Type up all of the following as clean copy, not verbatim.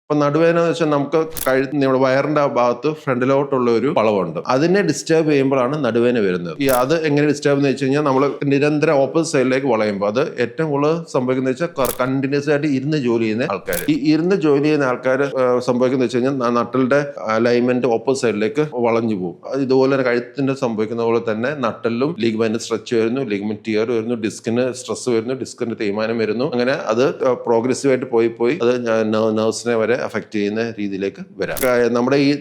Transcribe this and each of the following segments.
ഇപ്പൊ നടുവേദന എന്ന് വെച്ചാൽ നമുക്ക് നമ്മുടെ വയറിന്റെ ആ ഭാഗത്ത് ഫ്രണ്ടിലോട്ടുള്ള ഒരു വളവുണ്ട്. അതിനെ ഡിസ്റ്റർബ് ചെയ്യുമ്പോഴാണ് നടുവേദന വരുന്നത്. അത് എങ്ങനെ ഡിസ്റ്റർബ് എന്ന് വെച്ച് കഴിഞ്ഞാൽ നമ്മൾ നിരന്തരം ഓപ്പോസിറ്റ് സൈഡിലേക്ക് വളയുമ്പോൾ അത് ഏറ്റവും കൂടുതൽ സംഭവിക്കുന്നത് വെച്ചാൽ കണ്ടിന്യൂസ് ആയിട്ട് ഇരുന്ന് ജോലി ചെയ്യുന്ന ആൾക്കാർ. ഈ ഇരുന്ന് ജോലി ചെയ്യുന്ന ആൾക്കാർ സംഭവിക്കുന്നത് വെച്ച് കഴിഞ്ഞാൽ നട്ടലിന്റെ അലൈൻമെന്റ് ഓപ്പോസിറ്റ് സൈഡിലേക്ക് വളഞ്ഞു പോകും. ഇതുപോലെ കഴുത്തിന്റെ സംഭവിക്കുന്ന പോലെ തന്നെ നട്ടലിലും ലിഗ്മെന്റ് സ്ട്രെച്ച് വരുന്നു, ലിഗ്മെന്റ് ടിയർ വരുന്നു, ഡിസ്കിന് സ്ട്രെസ് വരുന്നു, ഡിസ്കിന് തേയ്മാനം വരുന്നു. അങ്ങനെ അത് പ്രോഗ്രസീവ് ആയിട്ട് പോയി അത് നെർവ്സിനെ വരെ അഫക്ട് ചെയ്യുന്ന രീതിയിലേക്ക് വരാം. നമ്മുടെ ഈ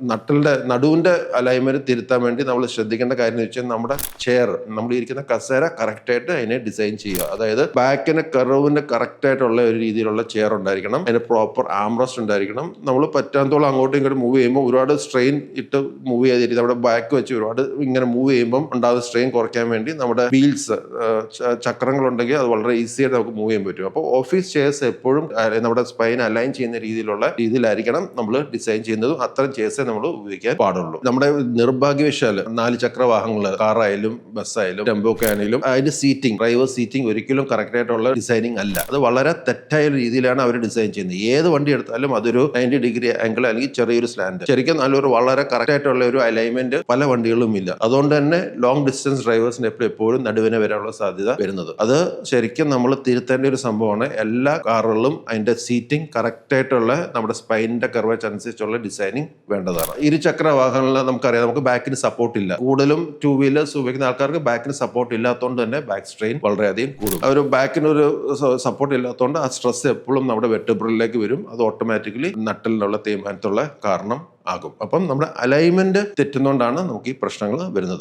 നട്ടലിന്റെ നടുവിന്റെ അലൈൻമെന്റ് തിരുത്താൻ വേണ്ടി നമ്മൾ ശ്രദ്ധിക്കേണ്ട കാര്യം എന്ന് വെച്ചാൽ നമ്മുടെ ചെയർ, നമ്മൾ ഇരിക്കുന്ന കസേര കറക്റ്റ് ആയിട്ട് അതിനെ ഡിസൈൻ ചെയ്യുക. അതായത് ബാക്കിന് കർവിന് കറക്റ്റ് ആയിട്ടുള്ള ഒരു രീതിയിലുള്ള ചെയർ ഉണ്ടായിരിക്കണം, അതിന് പ്രോപ്പർ ആംറസ്റ്റ് ഉണ്ടായിരിക്കണം. നമ്മൾ പറ്റാത്തോളം അങ്ങോട്ടും ഇങ്ങോട്ടും മൂവ് ചെയ്യുമ്പോൾ ഒരുപാട് സ്ട്രെയിൻ ഇട്ട് മൂവ് ചെയ്തിരിക്കും. നമ്മുടെ ബാക്ക് വെച്ച് ഒരുപാട് ഇങ്ങനെ മൂവ് ചെയ്യുമ്പോൾ ഉണ്ടാകുന്ന സ്ട്രെയിൻ കുറയ്ക്കാൻ വേണ്ടി നമ്മുടെ വീൽസ് ചക്രങ്ങളുണ്ടെങ്കിൽ അത് വളരെ ഈസി ആയിട്ട് നമുക്ക് മൂവ് ചെയ്യാൻ പറ്റും. അപ്പോൾ ഓഫീസ് ചെയർസ് എപ്പോഴും നമ്മുടെ സ്പൈൻ അലൈൻ ചെയ്യുന്ന രീതിയിലായിരിക്കണം നമ്മൾ ഡിസൈൻ ചെയ്യുന്നതും. അത്തരം ചെയർസേ നമ്മൾ ഉപയോഗിക്കാൻ പാടുള്ളൂ. നമ്മുടെ നിർഭാഗ്യവശാൽ 4 ചക്ര വാഹനങ്ങൾ, കാറായാലും ബസ്സായാലും ടെമ്പോക്കെ ആണെങ്കിലും അതിന്റെ സീറ്റിംഗ്, ഡ്രൈവർ സീറ്റിംഗ് ഒരിക്കലും കറക്റ്റ് ആയിട്ടുള്ള ഡിസൈനിങ് അല്ല. അത് വളരെ തെറ്റായ രീതിയിലാണ് അവർ ഡിസൈൻ ചെയ്യുന്നത്. ഏത് വണ്ടി എടുത്താലും അതൊരു 90 ഡിഗ്രി ആംഗിൾ അല്ലെങ്കിൽ ചെറിയൊരു സ്ലാൻഡ്, ശരിക്കും നല്ലൊരു വളരെ കറക്റ്റ് ആയിട്ടുള്ള ഒരു അലൈൻമെന്റ് പല വണ്ടികളും ഇല്ല. അതുകൊണ്ട് തന്നെ ലോങ് ഡിസ്റ്റൻസ് ഡ്രൈവേഴ്സിന് എപ്പോഴും നടുവിന് വരാനുള്ള സാധ്യത വരുന്നത്. അത് ശരിക്കും നമ്മൾ തിരുത്തേണ്ട ഒരു സംഭവമാണ്. എല്ലാ കാറുകളിലും അതിന്റെ സീറ്റിംഗ് കറക്റ്റ് ആയിട്ടുള്ള നമ്മുടെ സ്പൈനിന്റെ കർവേച്ചർ അനുസരിച്ചുള്ള ഡിസൈനിങ് വേണ്ടതാണ്. ഇരുചക്ര വാഹനങ്ങളിൽ നമുക്കറിയാം, നമുക്ക് ബാക്കിന് സപ്പോർട്ട് ഇല്ല. കൂടുതലും 2 വീലേഴ്സ് ഉപയോഗിക്കുന്ന ആൾക്കാർക്ക് ബാക്കിന് സപ്പോർട്ട് ഇല്ലാത്തതുകൊണ്ട് തന്നെ ബാക്ക് സ്ട്രെയിൻ വളരെയധികം കൂടും. ഒരു ബാക്കിനൊരു സപ്പോർട്ട് ഇല്ലാത്തതുകൊണ്ട് ആ സ്ട്രെസ് എപ്പോഴും നമ്മുടെ വെർട്ടിബ്രയിലേക്ക് വരും. അത് ഓട്ടോമാറ്റിക്കലി നട്ടലിനുള്ള തേയ്മാനത്തുള്ള കാരണം ആകും. അപ്പം നമ്മുടെ അലൈൻമെന്റ് തെറ്റുന്നതുകൊണ്ടാണ് നമുക്ക് ഈ പ്രശ്നങ്ങൾ വരുന്നത്.